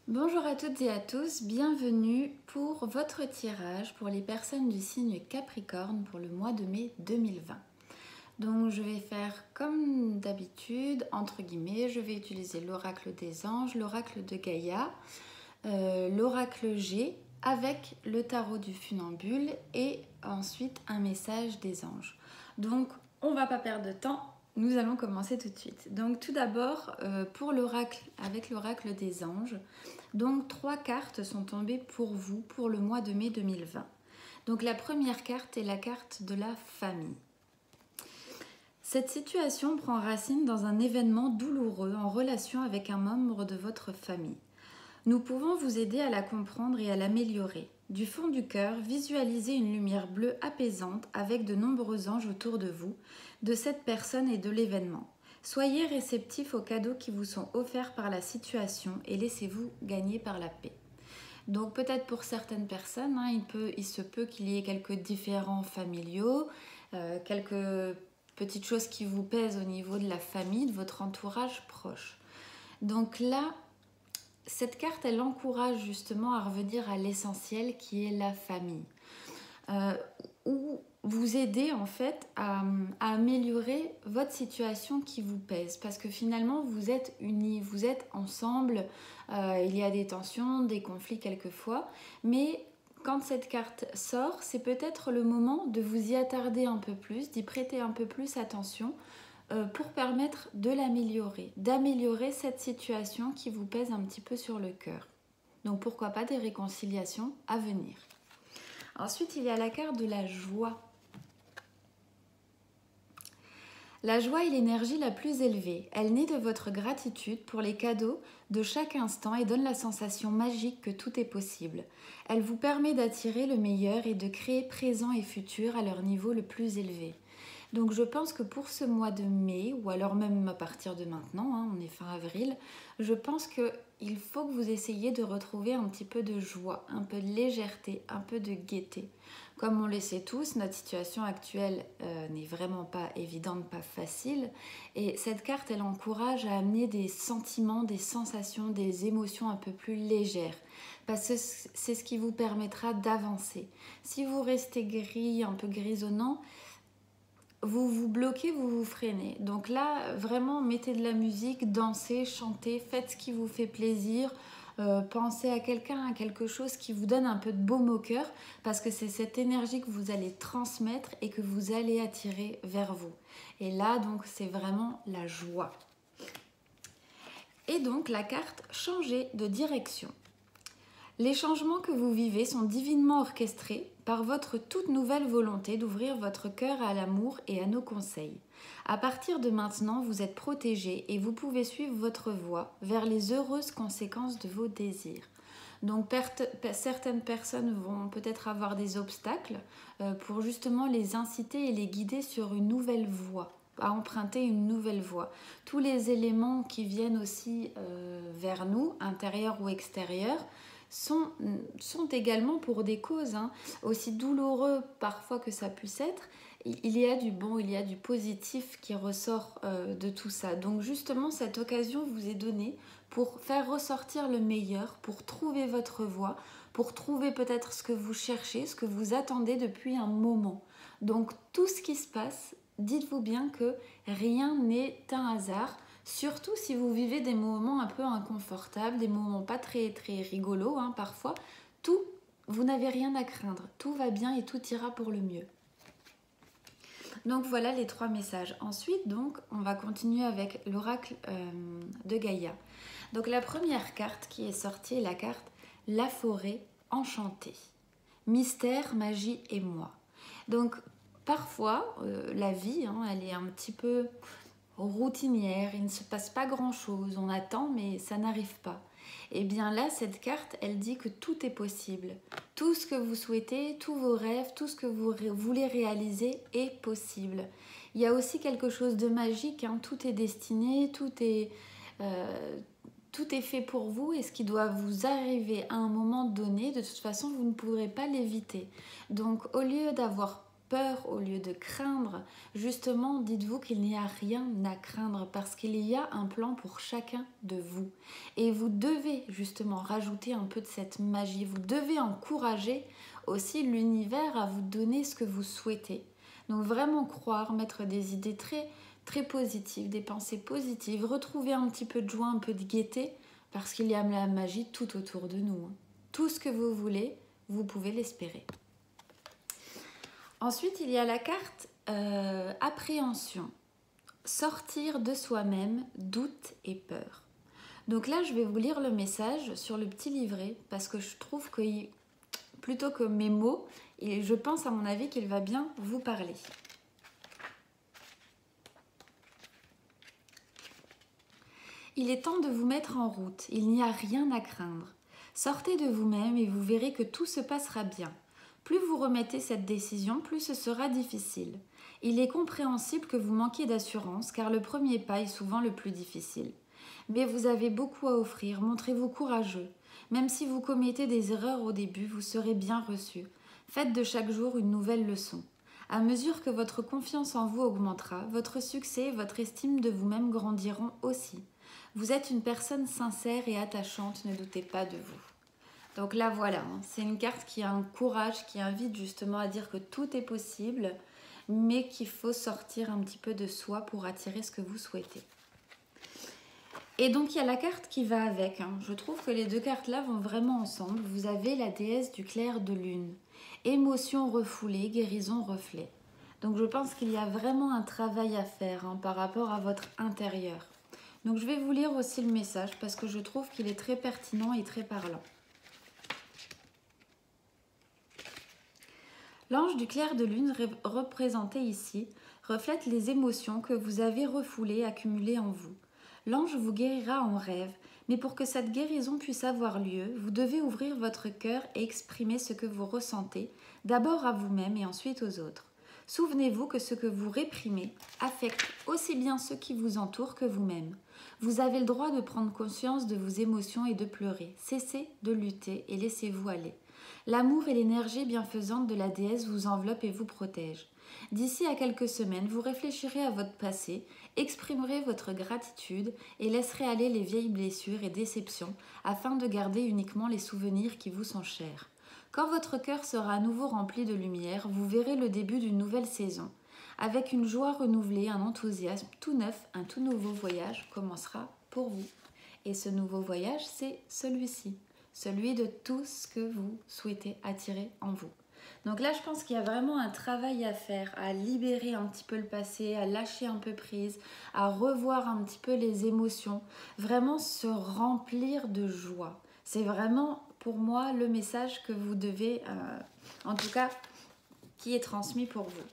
Bonjour à toutes et à tous, bienvenue pour votre tirage pour les personnes du signe Capricorne pour le mois de mai 2020. Donc je vais faire comme d'habitude, entre guillemets, je vais utiliser l'oracle des anges, l'oracle de Gaïa, l'oracle G avec le tarot du funambule et ensuite un message des anges. Donc on ne va pas perdre de temps, nous allons commencer tout de suite. Donc tout d'abord pour l'oracle avec l'oracle des anges, donc 3 cartes sont tombées pour vous pour le mois de mai 2020. Donc la première carte est la carte de la famille. Cette situation prend racine dans un événement douloureux en relation avec un membre de votre famille. Nous pouvons vous aider à la comprendre et à l'améliorer. Du fond du cœur, visualisez une lumière bleue apaisante avec de nombreux anges autour de vous, de cette personne et de l'événement. Soyez réceptifs aux cadeaux qui vous sont offerts par la situation et laissez-vous gagner par la paix. Donc peut-être pour certaines personnes, il se peut qu'il y ait quelques différends familiaux, quelques petites choses qui vous pèsent au niveau de la famille, de votre entourage proche. Donc là, cette carte, elle encourage justement à revenir à l'essentiel qui est la famille. Ou vous aider en fait à améliorer votre situation qui vous pèse. Parce que finalement, vous êtes unis, vous êtes ensemble. Il y a des tensions, des conflits quelquefois. Mais quand cette carte sort, c'est peut-être le moment de vous y attarder un peu plus, d'y prêter un peu plus attention pour permettre de l'améliorer, d'améliorer cette situation qui vous pèse un petit peu sur le cœur. Donc pourquoi pas des réconciliations à venir. Ensuite, il y a la carte de la joie. La joie est l'énergie la plus élevée. Elle naît de votre gratitude pour les cadeaux de chaque instant et donne la sensation magique que tout est possible. Elle vous permet d'attirer le meilleur et de créer présent et futur à leur niveau le plus élevé. Donc je pense que pour ce mois de mai, ou alors même à partir de maintenant, on est fin avril, je pense qu'il faut que vous essayiez de retrouver un petit peu de joie, un peu de légèreté, un peu de gaieté. Comme on le sait tous, notre situation actuelle n'est vraiment pas évidente, pas facile. Et cette carte, elle encourage à amener des sentiments, des sensations, des émotions un peu plus légères. Parce que c'est ce qui vous permettra d'avancer. Si vous restez gris, un peu grisonnant, vous vous bloquez, vous vous freinez. Donc là, vraiment, mettez de la musique, dansez, chantez, faites ce qui vous fait plaisir. Pensez à quelqu'un, à quelque chose qui vous donne un peu de baume au cœur, parce que c'est cette énergie que vous allez transmettre et que vous allez attirer vers vous. Et là, donc, c'est vraiment la joie. Et donc, la carte changer de direction. Les changements que vous vivez sont divinement orchestrés par votre toute nouvelle volonté d'ouvrir votre cœur à l'amour et à nos conseils. À partir de maintenant, vous êtes protégé et vous pouvez suivre votre voie vers les heureuses conséquences de vos désirs. Donc certaines personnes vont peut-être avoir des obstacles pour justement les inciter et les guider sur une nouvelle voie, à emprunter une nouvelle voie. Tous les éléments qui viennent aussi vers nous, intérieurs ou extérieurs, sont également pour des causes, aussi douloureux parfois que ça puisse être. Il y a du bon, il y a du positif qui ressort de tout ça. Donc justement, cette occasion vous est donnée pour faire ressortir le meilleur, pour trouver votre voie, pour trouver peut-être ce que vous cherchez, ce que vous attendez depuis un moment. Donc tout ce qui se passe, dites-vous bien que rien n'est un hasard. Surtout si vous vivez des moments un peu inconfortables, des moments pas très rigolos parfois, vous n'avez rien à craindre, tout va bien et tout ira pour le mieux. Donc voilà les 3 messages. Ensuite, donc, on va continuer avec l'oracle de Gaïa. Donc la première carte qui est sortie est la carte La forêt enchantée. Mystère, magie et moi. Donc parfois, la vie, elle est un petit peu routinière, il ne se passe pas grand-chose, on attend mais ça n'arrive pas. Et bien là, cette carte, elle dit que tout est possible. Tout ce que vous souhaitez, tous vos rêves, tout ce que vous voulez réaliser est possible. Il y a aussi quelque chose de magique, tout est destiné, tout est fait pour vous et ce qui doit vous arriver à un moment donné, de toute façon, vous ne pourrez pas l'éviter. Donc au lieu d'avoir peur, au lieu de craindre, justement, dites-vous qu'il n'y a rien à craindre parce qu'il y a un plan pour chacun de vous. Et vous devez justement rajouter un peu de cette magie. Vous devez encourager aussi l'univers à vous donner ce que vous souhaitez. Donc vraiment croire, mettre des idées très positives, des pensées positives, retrouver un petit peu de joie, un peu de gaieté, parce qu'il y a la magie tout autour de nous. Tout ce que vous voulez, vous pouvez l'espérer. Ensuite, il y a la carte appréhension. Sortir de soi-même, doute et peur. Donc là, je vais vous lire le message sur le petit livret parce que je trouve que plutôt que mes mots, je pense à mon avis qu'il va bien vous parler. Il est temps de vous mettre en route, il n'y a rien à craindre. Sortez de vous-même et vous verrez que tout se passera bien. Plus vous remettez cette décision, plus ce sera difficile. Il est compréhensible que vous manquiez d'assurance car le premier pas est souvent le plus difficile. Mais vous avez beaucoup à offrir, montrez-vous courageux. Même si vous commettez des erreurs au début, vous serez bien reçu. Faites de chaque jour une nouvelle leçon. À mesure que votre confiance en vous augmentera, votre succès et votre estime de vous-même grandiront aussi. Vous êtes une personne sincère et attachante, ne doutez pas de vous. Donc là voilà, c'est une carte qui encourage, qui invite justement à dire que tout est possible, mais qu'il faut sortir un petit peu de soi pour attirer ce que vous souhaitez. Et donc il y a la carte qui va avec. Je trouve que les deux cartes là vont vraiment ensemble. Vous avez la déesse du clair de lune. Émotion refoulée, guérison reflet. Donc je pense qu'il y a vraiment un travail à faire par rapport à votre intérieur. Donc je vais vous lire aussi le message parce que je trouve qu'il est très pertinent et très parlant. L'ange du clair de lune représenté ici reflète les émotions que vous avez refoulées, accumulées en vous. L'ange vous guérira en rêve, mais pour que cette guérison puisse avoir lieu, vous devez ouvrir votre cœur et exprimer ce que vous ressentez, d'abord à vous-même et ensuite aux autres. Souvenez-vous que ce que vous réprimez affecte aussi bien ceux qui vous entourent que vous-même. Vous avez le droit de prendre conscience de vos émotions et de pleurer. Cessez de lutter et laissez-vous aller. L'amour et l'énergie bienfaisante de la déesse vous enveloppent et vous protègent. D'ici à quelques semaines, vous réfléchirez à votre passé, exprimerez votre gratitude et laisserez aller les vieilles blessures et déceptions afin de garder uniquement les souvenirs qui vous sont chers. Quand votre cœur sera à nouveau rempli de lumière, vous verrez le début d'une nouvelle saison. Avec une joie renouvelée, un enthousiasme tout neuf, un tout nouveau voyage commencera pour vous. Et ce nouveau voyage, c'est celui-ci, celui de tout ce que vous souhaitez attirer en vous. Donc là, je pense qu'il y a vraiment un travail à faire, à libérer un petit peu le passé, à lâcher un peu prise, à revoir un petit peu les émotions, vraiment se remplir de joie. C'est vraiment, pour moi, le message que vous devez, en tout cas, qui est transmis pour vous.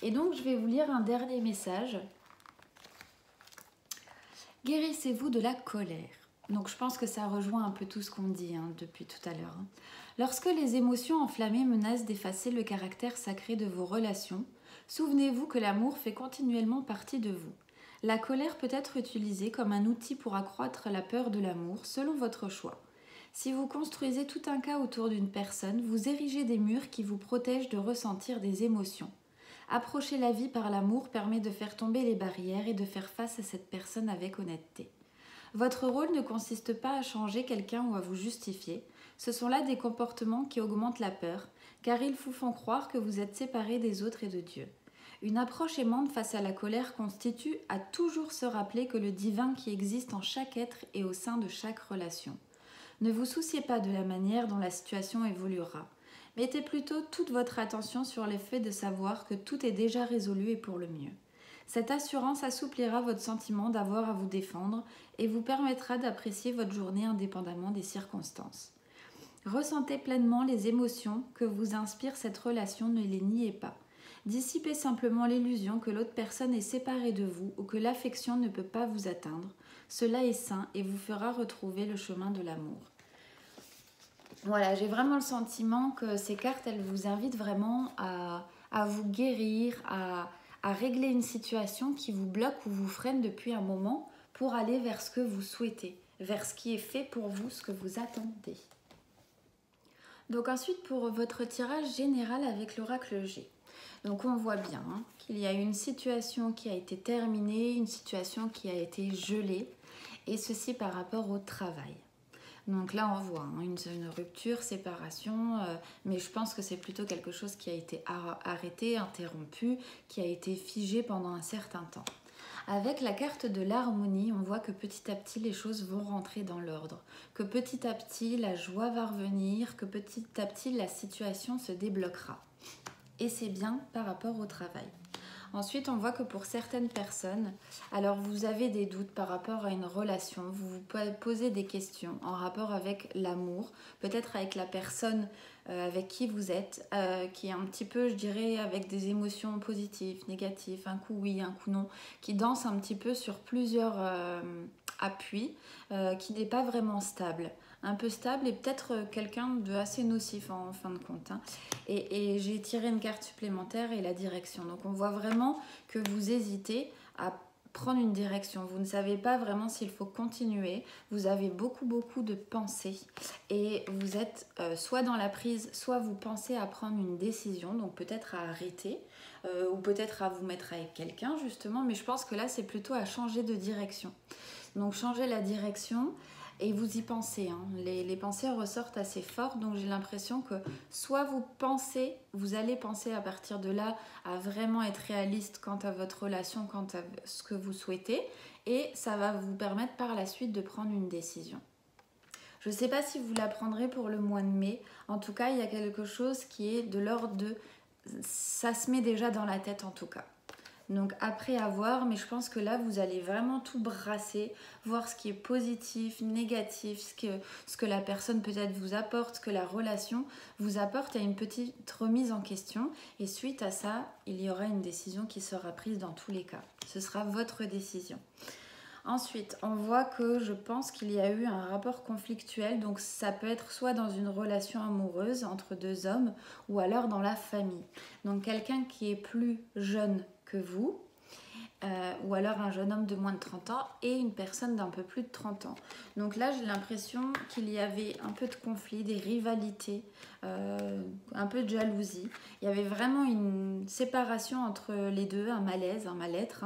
Et donc, je vais vous lire un dernier message. Guérissez-vous de la colère. Donc, je pense que ça rejoint un peu tout ce qu'on dit depuis tout à l'heure. Lorsque les émotions enflammées menacent d'effacer le caractère sacré de vos relations, souvenez-vous que l'amour fait continuellement partie de vous. La colère peut être utilisée comme un outil pour accroître la peur de l'amour, selon votre choix. Si vous construisez tout un cas autour d'une personne, vous érigez des murs qui vous protègent de ressentir des émotions. Approcher la vie par l'amour permet de faire tomber les barrières et de faire face à cette personne avec honnêteté. Votre rôle ne consiste pas à changer quelqu'un ou à vous justifier. Ce sont là des comportements qui augmentent la peur, car ils vous font croire que vous êtes séparés des autres et de Dieu. Une approche aimante face à la colère constitue à toujours se rappeler que le divin qui existe en chaque être est au sein de chaque relation. Ne vous souciez pas de la manière dont la situation évoluera. Mettez plutôt toute votre attention sur le fait de savoir que tout est déjà résolu et pour le mieux. Cette assurance assouplira votre sentiment d'avoir à vous défendre et vous permettra d'apprécier votre journée indépendamment des circonstances. Ressentez pleinement les émotions que vous inspire cette relation, ne les niez pas. Dissipez simplement l'illusion que l'autre personne est séparée de vous ou que l'affection ne peut pas vous atteindre. Cela est sain et vous fera retrouver le chemin de l'amour. Voilà, j'ai vraiment le sentiment que ces cartes, elles vous invitent vraiment à vous guérir, à régler une situation qui vous bloque ou vous freine depuis un moment pour aller vers ce que vous souhaitez, vers ce qui est fait pour vous, ce que vous attendez. Donc ensuite, pour votre tirage général avec l'oracle G. Donc on voit bien qu'il y a une situation qui a été terminée, une situation qui a été gelée, et ceci par rapport au travail. Donc là on voit une rupture, séparation, mais je pense que c'est plutôt quelque chose qui a été arrêté, interrompu, qui a été figé pendant un certain temps. Avec la carte de l'harmonie, on voit que petit à petit les choses vont rentrer dans l'ordre, que petit à petit la joie va revenir, que petit à petit la situation se débloquera. Et c'est bien par rapport au travail. Ensuite, on voit que pour certaines personnes, alors vous avez des doutes par rapport à une relation, vous vous posez des questions en rapport avec l'amour, peut-être avec la personne avec qui vous êtes, qui est un petit peu, je dirais, avec des émotions positives, négatives, un coup oui, un coup non, qui danse un petit peu sur plusieurs appuis, qui n'est pas vraiment stable. Un peu stable et peut-être quelqu'un de assez nocif en fin de compte. Et j'ai tiré une carte supplémentaire et la direction. Donc on voit vraiment que vous hésitez à prendre une direction. Vous ne savez pas vraiment s'il faut continuer. Vous avez beaucoup de pensées et vous êtes soit dans la prise, soit vous pensez à prendre une décision, donc peut-être à arrêter ou peut-être à vous mettre avec quelqu'un justement. Mais je pense que là c'est plutôt à changer de direction. Donc changer la direction. Et vous y pensez, les pensées ressortent assez fort, donc j'ai l'impression que soit vous allez penser à partir de là à vraiment être réaliste quant à votre relation, quant à ce que vous souhaitez, et ça va vous permettre par la suite de prendre une décision. Je ne sais pas si vous la prendrez pour le mois de mai, en tout cas il y a quelque chose qui est de l'ordre de... ça se met déjà dans la tête en tout cas. Donc après à voir, mais je pense que là vous allez vraiment tout brasser, voir ce qui est positif, négatif, ce que la personne peut-être vous apporte, ce que la relation vous apporte, à une petite remise en question. Et suite à ça, il y aura une décision qui sera prise dans tous les cas. Ce sera votre décision. Ensuite, on voit que je pense qu'il y a eu un rapport conflictuel, donc ça peut être soit dans une relation amoureuse entre deux hommes ou alors dans la famille. Donc quelqu'un qui est plus jeune que vous, ou alors un jeune homme de moins de 30 ans et une personne d'un peu plus de 30 ans. Donc là, j'ai l'impression qu'il y avait un peu de conflit, des rivalités, un peu de jalousie. Il y avait vraiment une séparation entre les deux, un malaise, un mal-être.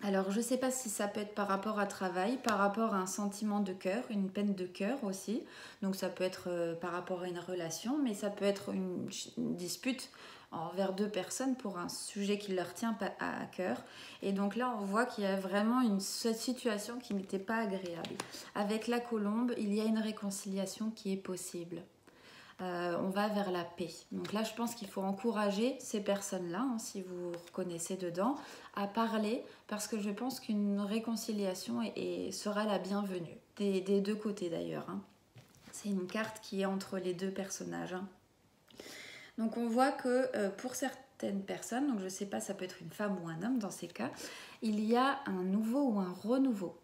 Alors, je ne sais pas si ça peut être par rapport à travail, par rapport à un sentiment de cœur, une peine de cœur aussi. Donc, ça peut être par rapport à une relation, mais ça peut être une dispute envers deux personnes pour un sujet qui leur tient à cœur. Et donc là, on voit qu'il y a vraiment cette situation qui n'était pas agréable. Avec la colombe, il y a une réconciliation qui est possible. On va vers la paix. Donc là, je pense qu'il faut encourager ces personnes-là, si vous vous reconnaissez dedans, à parler, parce que je pense qu'une réconciliation sera la bienvenue, des deux côtés d'ailleurs. C'est une carte qui est entre les deux personnages. Donc on voit que pour certaines personnes, donc je ne sais pas, ça peut être une femme ou un homme dans ces cas, il y a un nouveau ou un renouveau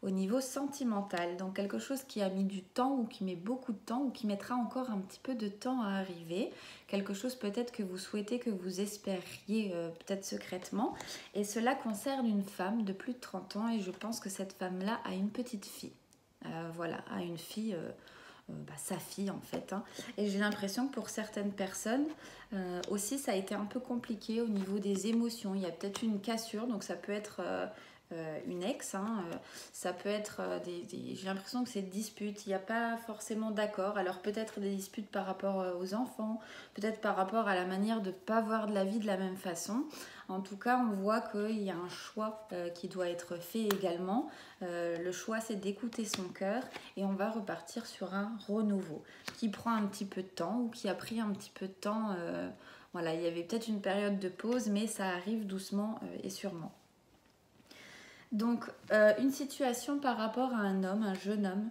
au niveau sentimental, donc quelque chose qui a mis du temps ou qui met beaucoup de temps ou qui mettra encore un petit peu de temps à arriver, quelque chose peut-être que vous souhaitez, que vous espériez peut-être secrètement, et cela concerne une femme de plus de 30 ans et je pense que cette femme-là a une petite fille, a une fille... sa fille en fait. Et j'ai l'impression que pour certaines personnes aussi ça a été un peu compliqué au niveau des émotions. Il y a peut-être une cassure, donc ça peut être une ex, ça peut être j'ai l'impression que c'est disputes, il n'y a pas forcément d'accord. Alors peut-être des disputes par rapport aux enfants, peut-être par rapport à la manière de ne pas voir de la vie de la même façon. En tout cas, on voit qu'il y a un choix qui doit être fait également. Le choix, c'est d'écouter son cœur et on va repartir sur un renouveau qui prend un petit peu de temps ou qui a pris un petit peu de temps. Voilà, il y avait peut-être une période de pause, mais ça arrive doucement et sûrement. Donc, une situation par rapport à un homme, un jeune homme.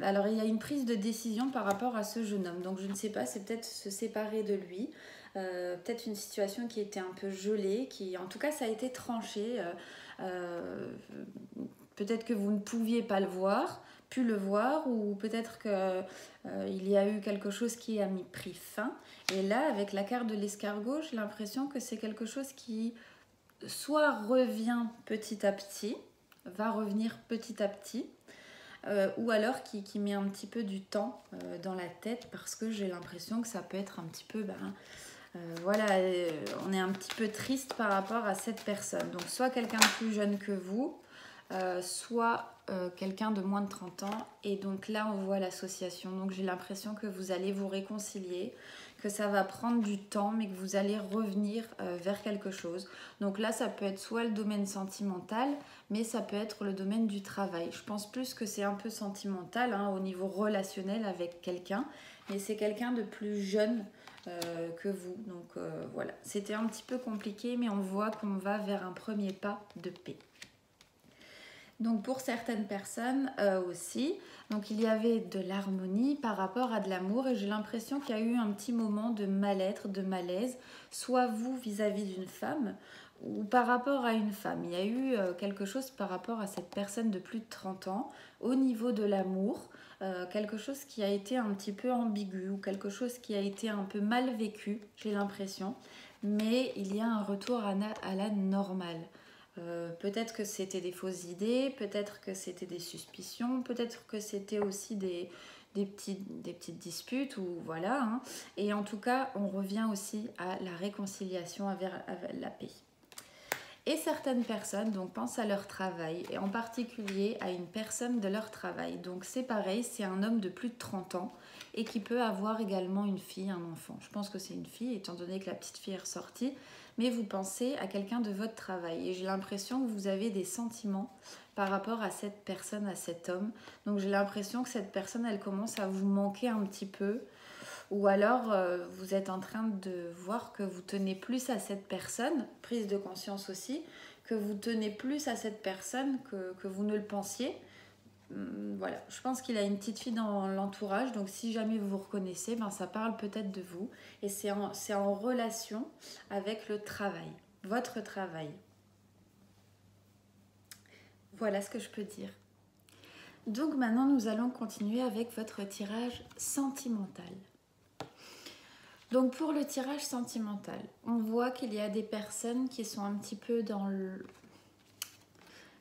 Alors, il y a une prise de décision par rapport à ce jeune homme. Donc, je ne sais pas, c'est peut-être se séparer de lui. Peut-être une situation qui était un peu gelée, qui en tout cas ça a été tranché. Peut-être que vous ne pouviez pas pu le voir, ou peut-être qu'il y a eu quelque chose qui a pris fin. Et là, avec la carte de l'escargot, j'ai l'impression que c'est quelque chose qui soit revient petit à petit, va revenir petit à petit, ou alors qui met un petit peu du temps dans la tête parce que j'ai l'impression que ça peut être un petit peu... voilà, on est un petit peu triste par rapport à cette personne. Donc soit quelqu'un de plus jeune que vous, soit quelqu'un de moins de 30 ans. Et donc là, on voit l'association. Donc j'ai l'impression que vous allez vous réconcilier, que ça va prendre du temps, mais que vous allez revenir vers quelque chose. Donc là, ça peut être soit le domaine sentimental, mais ça peut être le domaine du travail. Je pense plus que c'est un peu sentimental hein, au niveau relationnel avec quelqu'un, mais c'est quelqu'un de plus jeune que vous. Donc voilà, c'était un petit peu compliqué, mais on voit qu'on va vers un premier pas de paix. Donc pour certaines personnes aussi, donc il y avait de l'harmonie par rapport à de l'amour et j'ai l'impression qu'il y a eu un petit moment de mal-être, de malaise, soit vous vis-à-vis d'une femme ou par rapport à une femme. Il y a eu quelque chose par rapport à cette personne de plus de 30 ans au niveau de l'amour, quelque chose qui a été un petit peu ambigu ou quelque chose qui a été un peu mal vécu, j'ai l'impression, mais il y a un retour à la normale. Peut-être que c'était des fausses idées, peut-être que c'était des suspicions, peut-être que c'était aussi des petites disputes ou voilà. Hein. Et en tout cas, on revient aussi à la réconciliation avec la paix. Et certaines personnes donc, pensent à leur travail, et en particulier à une personne de leur travail. Donc c'est pareil, c'est un homme de plus de 30 ans et qui peut avoir également une fille, un enfant. Je pense que c'est une fille, étant donné que la petite fille est ressortie. Mais vous pensez à quelqu'un de votre travail. Et j'ai l'impression que vous avez des sentiments par rapport à cette personne, à cet homme. Donc j'ai l'impression que cette personne, elle commence à vous manquer un petit peu. Ou alors, vous êtes en train de voir que vous tenez plus à cette personne, prise de conscience aussi, que vous tenez plus à cette personne que vous ne le pensiez. Voilà, je pense qu'il a une petite fille dans l'entourage, donc si jamais vous vous reconnaissez, ben ça parle peut-être de vous. Et c'est en relation avec le travail, votre travail. Voilà ce que je peux dire. Donc maintenant, nous allons continuer avec votre tirage sentimental. Donc pour le tirage sentimental, on voit qu'il y a des personnes qui sont un petit peu dans le...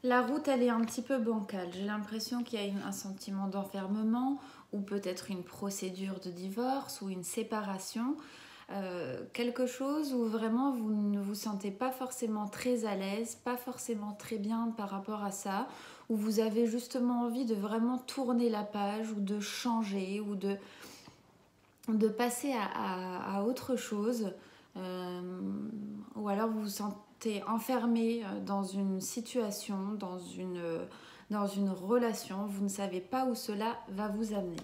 La route, elle est un petit peu bancale. J'ai l'impression qu'il y a un sentiment d'enfermement ou peut-être une procédure de divorce ou une séparation. Quelque chose où vraiment vous ne vous sentez pas forcément très à l'aise, pas forcément très bien par rapport à ça, où vous avez justement envie de vraiment tourner la page ou de changer ou de passer à autre chose, ou alors vous vous sentez enfermé dans une situation, dans une relation, vous ne savez pas où cela va vous amener.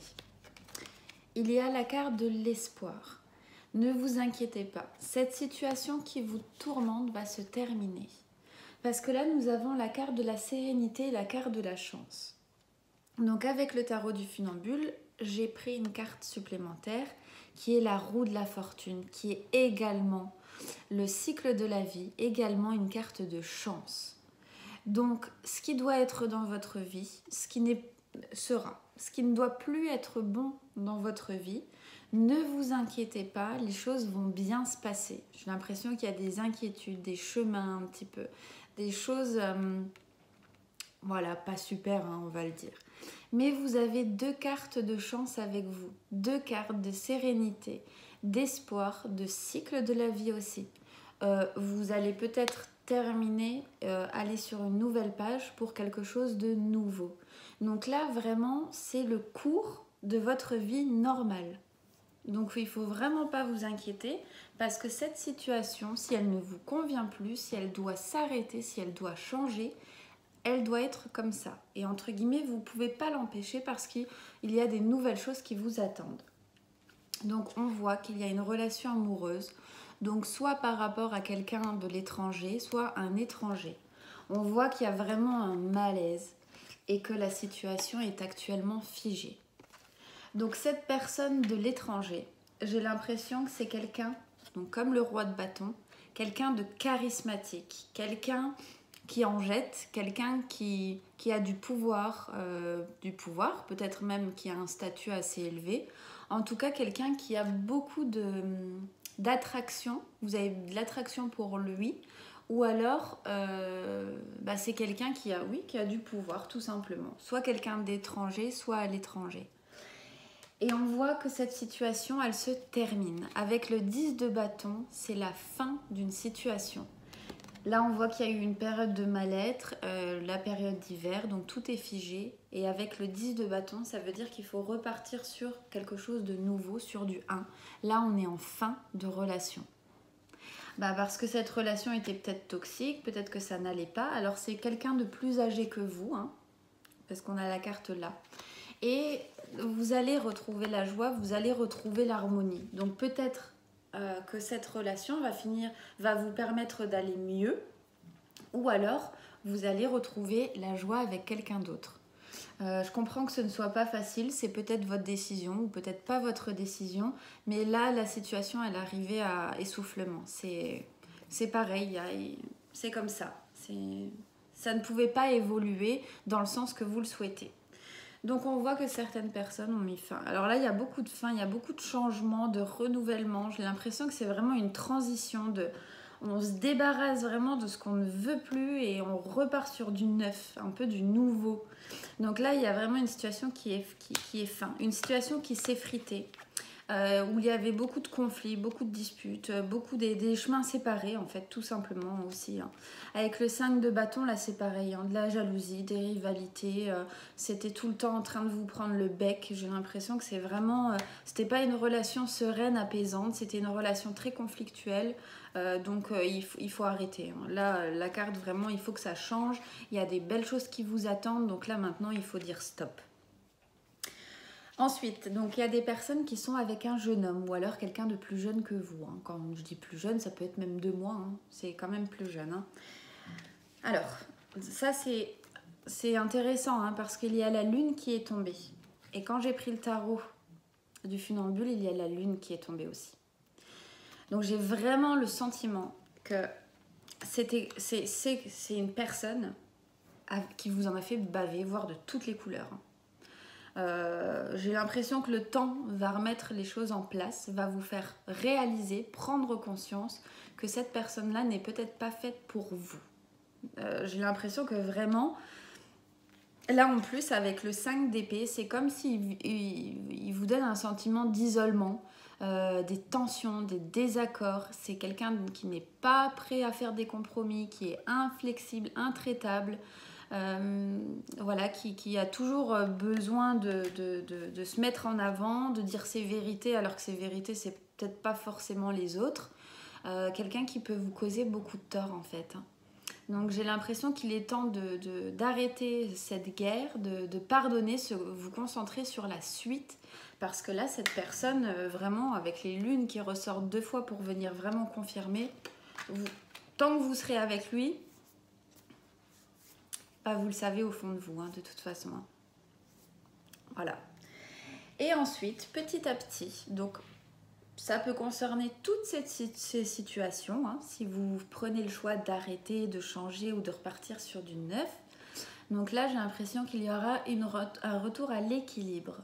Il y a la carte de l'espoir. Ne vous inquiétez pas, cette situation qui vous tourmente va se terminer. Parce que là, nous avons la carte de la sérénité et la carte de la chance. Donc avec le tarot du funambule, j'ai pris une carte supplémentaire qui est la roue de la fortune, qui est également le cycle de la vie, également une carte de chance. Donc ce qui doit être dans votre vie, ce qui ne doit plus être bon dans votre vie, ne vous inquiétez pas, les choses vont bien se passer. J'ai l'impression qu'il y a des inquiétudes, des chemins un petit peu, des choses, voilà, pas super, hein, on va le dire. Mais vous avez 2 cartes de chance avec vous, 2 cartes de sérénité, d'espoir, de cycle de la vie aussi. Vous allez peut-être terminer, aller sur une nouvelle page pour quelque chose de nouveau. Donc là, vraiment, c'est le cours de votre vie normale. Donc il ne faut vraiment pas vous inquiéter parce que cette situation, si elle ne vous convient plus, si elle doit s'arrêter, si elle doit changer, elle doit être comme ça. Et entre guillemets, vous ne pouvez pas l'empêcher parce qu'il y a des nouvelles choses qui vous attendent. Donc on voit qu'il y a une relation amoureuse, donc soit par rapport à quelqu'un de l'étranger, soit un étranger. On voit qu'il y a vraiment un malaise et que la situation est actuellement figée. Donc cette personne de l'étranger, j'ai l'impression que c'est quelqu'un, donc comme le roi de bâton, quelqu'un de charismatique, quelqu'un qui en jette, quelqu'un qui a du pouvoir, peut-être même qui a un statut assez élevé. En tout cas, quelqu'un qui a beaucoup d'attraction, vous avez de l'attraction pour lui, ou alors c'est quelqu'un qui a, oui, qui a du pouvoir tout simplement, soit quelqu'un d'étranger, soit à l'étranger. Et on voit que cette situation, elle se termine. Avec le 10 de bâton, c'est la fin d'une situation. Là, on voit qu'il y a eu une période de mal-être, la période d'hiver, donc tout est figé. Et avec le 10 de bâton, ça veut dire qu'il faut repartir sur quelque chose de nouveau, sur du 1. Là, on est en fin de relation. Parce que cette relation était peut-être toxique, peut-être que ça n'allait pas. Alors, c'est quelqu'un de plus âgé que vous, hein, parce qu'on a la carte là. Et vous allez retrouver la joie, vous allez retrouver l'harmonie. Donc peut-être que cette relation va vous permettre d'aller mieux, ou alors vous allez retrouver la joie avec quelqu'un d'autre. Je comprends que ce ne soit pas facile, c'est peut-être votre décision ou peut-être pas votre décision, mais là la situation elle est arrivée à essoufflement. C'est pareil, c'est comme ça. Ça ne pouvait pas évoluer dans le sens que vous le souhaitez. Donc on voit que certaines personnes ont mis fin. Alors là, il y a beaucoup de fin, il y a beaucoup de changements, de renouvellement. J'ai l'impression que c'est vraiment une transition. On se débarrasse vraiment de ce qu'on ne veut plus et on repart sur du neuf, un peu du nouveau. Donc là, il y a vraiment une situation qui est fin, une situation qui s'est fritée. Où il y avait beaucoup de conflits, beaucoup de disputes, beaucoup des chemins séparés en fait, tout simplement aussi. Hein. Avec le 5 de bâton, là c'est pareil, hein, de la jalousie, des rivalités, c'était tout le temps en train de vous prendre le bec. J'ai l'impression que c'est vraiment, c'était pas une relation sereine, apaisante, c'était une relation très conflictuelle. Donc il faut arrêter. Hein. Là, la carte vraiment, il faut que ça change. Il y a des belles choses qui vous attendent, donc là maintenant il faut dire stop. Ensuite, donc il y a des personnes qui sont avec un jeune homme ou alors quelqu'un de plus jeune que vous. Hein. Quand je dis plus jeune, ça peut être même 2 mois, hein. C'est quand même plus jeune. Hein. Alors, ça c'est intéressant hein, parce qu'il y a la lune qui est tombée. Et quand j'ai pris le tarot du funambule, il y a la lune qui est tombée aussi. Donc j'ai vraiment le sentiment que c'est une personne qui vous en a fait baver, voire de toutes les couleurs. Hein. J'ai l'impression que le temps va remettre les choses en place, va vous faire réaliser, prendre conscience que cette personne-là n'est peut-être pas faite pour vous. J'ai l'impression que vraiment, là en plus avec le 5 d'épée, c'est comme s'il vous donne un sentiment d'isolement, des tensions, des désaccords. C'est quelqu'un qui n'est pas prêt à faire des compromis, qui est inflexible, intraitable. Voilà, qui a toujours besoin de se mettre en avant, de dire ses vérités, alors que ses vérités, c'est peut-être pas forcément les autres. Quelqu'un qui peut vous causer beaucoup de tort, en fait. Hein. Donc j'ai l'impression qu'il est temps d'arrêter cette guerre, de pardonner, vous concentrer sur la suite, parce que là, cette personne, vraiment, avec les lunes qui ressortent 2 fois pour venir vraiment confirmer, tant que vous serez avec lui, vous le savez au fond de vous, hein, de toute façon. Hein. Voilà. Et ensuite, petit à petit, donc ça peut concerner toutes ces situations, hein, si vous prenez le choix d'arrêter, de changer ou de repartir sur du neuf. Donc là, j'ai l'impression qu'il y aura un retour à l'équilibre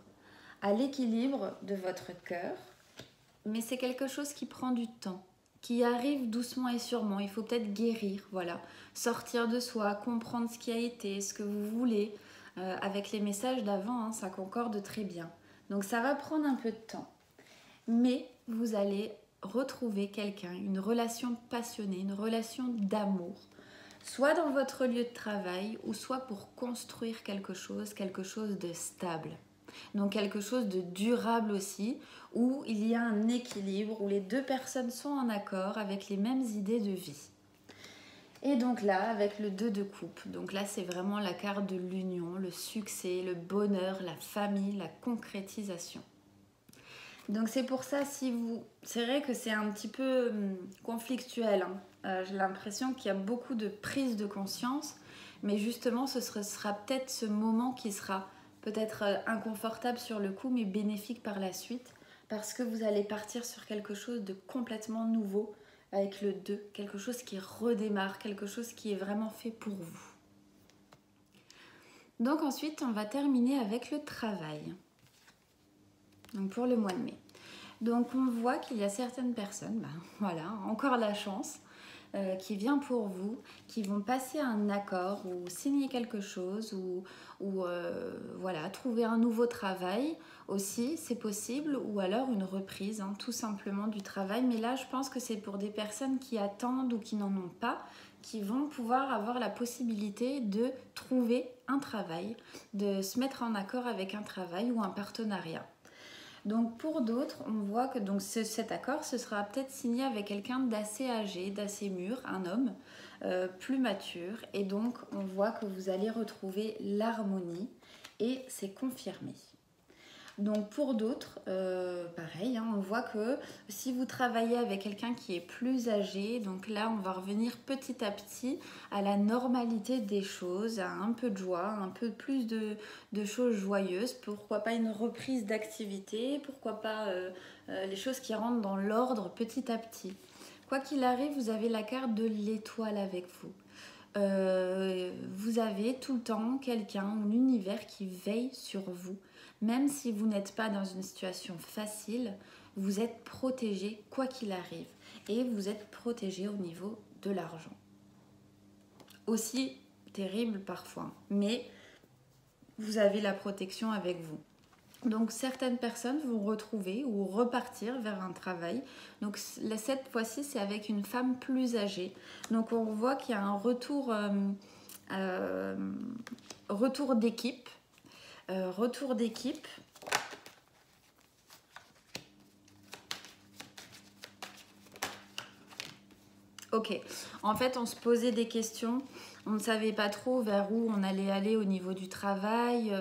de votre cœur, mais c'est quelque chose qui prend du temps, qui arrive doucement et sûrement. Il faut peut-être guérir, voilà, sortir de soi, comprendre ce qui a été, ce que vous voulez. Avec les messages d'avant, hein, ça concorde très bien. Donc ça va prendre un peu de temps. Mais vous allez retrouver quelqu'un, une relation passionnée, une relation d'amour, soit dans votre lieu de travail ou soit pour construire quelque chose de stable. Donc quelque chose de durable aussi, où il y a un équilibre, où les 2 personnes sont en accord avec les mêmes idées de vie. Et donc là, avec le 2 de coupe, donc là c'est vraiment la carte de l'union, le succès, le bonheur, la famille, la concrétisation. Donc c'est pour ça, c'est vrai que c'est un petit peu conflictuel. Hein. J'ai l'impression qu'il y a beaucoup de prise de conscience, mais justement ce sera peut-être ce moment qui sera peut-être inconfortable sur le coup, mais bénéfique par la suite, parce que vous allez partir sur quelque chose de complètement nouveau avec le 2, quelque chose qui redémarre, quelque chose qui est vraiment fait pour vous. Donc ensuite, on va terminer avec le travail. Donc pour le mois de mai. Donc on voit qu'il y a certaines personnes, voilà, encore la chance, qui vient pour vous, qui vont passer un accord ou signer quelque chose ou voilà, trouver un nouveau travail aussi, c'est possible, ou alors une reprise, hein, tout simplement du travail. Mais là, je pense que c'est pour des personnes qui attendent ou qui n'en ont pas, qui vont pouvoir avoir la possibilité de trouver un travail, de se mettre en accord avec un travail ou un partenariat. Donc pour d'autres, on voit que donc cet accord, ce sera peut-être signé avec quelqu'un d'assez âgé, d'assez mûr, un homme plus mature. Et donc on voit que vous allez retrouver l'harmonie et c'est confirmé. Donc pour d'autres, pareil, hein, on voit que si vous travaillez avec quelqu'un qui est plus âgé, donc là on va revenir petit à petit à la normalité des choses, à un peu de joie, un peu plus de choses joyeuses, pourquoi pas une reprise d'activité, pourquoi pas les choses qui rentrent dans l'ordre petit à petit. Quoi qu'il arrive, vous avez la carte de l'étoile avec vous. Vous avez tout le temps quelqu'un ou l'univers qui veille sur vous. Même si vous n'êtes pas dans une situation facile, vous êtes protégé quoi qu'il arrive. Et vous êtes protégé au niveau de l'argent. Aussi terrible parfois, mais vous avez la protection avec vous. Donc certaines personnes vont retrouver ou repartir vers un travail. Donc cette fois-ci, c'est avec une femme plus âgée. Donc on voit qu'il y a un retour d'équipe. Retour d'équipe. Ok, en fait on se posait des questions, on ne savait pas trop vers où on allait aller au niveau du travail,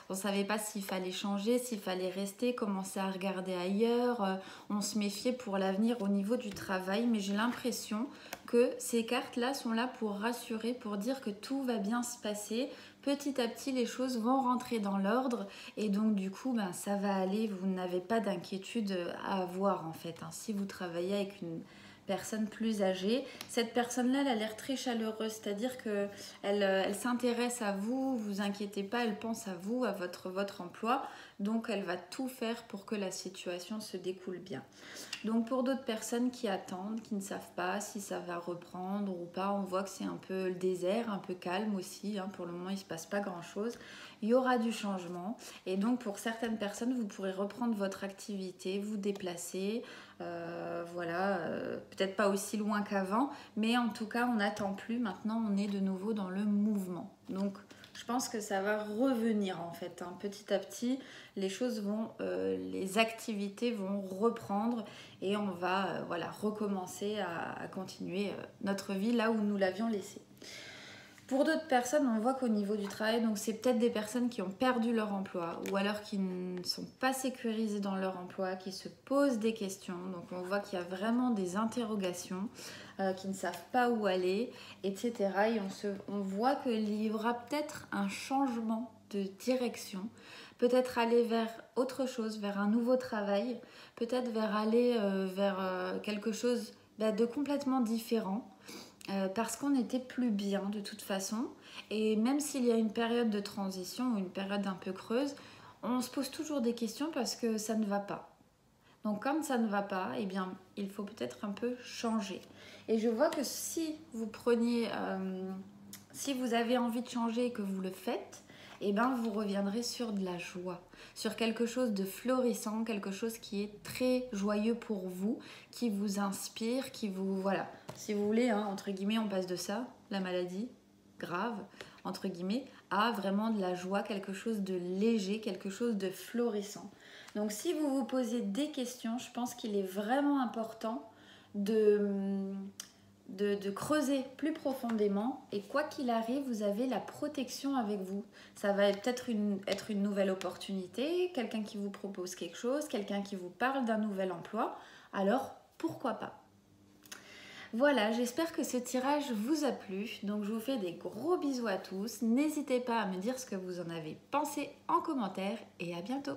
on ne savait pas s'il fallait changer, s'il fallait rester, commencer à regarder ailleurs, on se méfiait pour l'avenir au niveau du travail, mais j'ai l'impression que ces cartes-là sont là pour rassurer, pour dire que tout va bien se passer. Petit à petit, les choses vont rentrer dans l'ordre et donc du coup, ça va aller, vous n'avez pas d'inquiétude à avoir en fait. Hein. Si vous travaillez avec une personne plus âgée, cette personne-là, elle a l'air très chaleureuse, c'est-à-dire qu'elle s'intéresse à vous, vous inquiétez pas, elle pense à vous, à votre emploi, donc elle va tout faire pour que la situation se découle bien. Donc pour d'autres personnes qui attendent, qui ne savent pas si ça va reprendre ou pas, on voit que c'est un peu le désert, un peu calme aussi, hein, pour le moment il ne se passe pas grand-chose. Il y aura du changement et donc pour certaines personnes, vous pourrez reprendre votre activité, vous déplacer, peut-être pas aussi loin qu'avant, mais en tout cas on n'attend plus, maintenant on est de nouveau dans le mouvement. Donc je pense que ça va revenir en fait, hein. Petit à petit, les choses vont, les activités vont reprendre et on va recommencer à continuer notre vie là où nous l'avions laissée. Pour d'autres personnes, on voit qu'au niveau du travail, donc c'est peut-être des personnes qui ont perdu leur emploi ou alors qui ne sont pas sécurisées dans leur emploi, qui se posent des questions. Donc on voit qu'il y a vraiment des interrogations, qui ne savent pas où aller, etc. Et on voit qu'il y aura peut-être un changement de direction, peut-être aller vers autre chose, vers un nouveau travail, peut-être aller vers quelque chose de complètement différent. Parce qu'on n'était plus bien de toute façon. Et même s'il y a une période de transition ou une période un peu creuse, on se pose toujours des questions parce que ça ne va pas. Donc comme ça ne va pas, eh bien, il faut peut-être un peu changer. Et je vois que si vous si vous avez envie de changer et que vous le faites, eh bien, vous reviendrez sur de la joie, sur quelque chose de florissant, quelque chose qui est très joyeux pour vous, qui vous inspire, qui vous... Voilà, si vous voulez, hein, entre guillemets, on passe de ça, la maladie grave, entre guillemets, à vraiment de la joie, quelque chose de léger, quelque chose de florissant. Donc si vous vous posez des questions, je pense qu'il est vraiment important de creuser plus profondément et quoi qu'il arrive, vous avez la protection avec vous. Ça va peut-être être une nouvelle opportunité, quelqu'un qui vous propose quelque chose, quelqu'un qui vous parle d'un nouvel emploi, alors pourquoi pas? Voilà, j'espère que ce tirage vous a plu, donc je vous fais des gros bisous à tous, n'hésitez pas à me dire ce que vous en avez pensé en commentaire et à bientôt.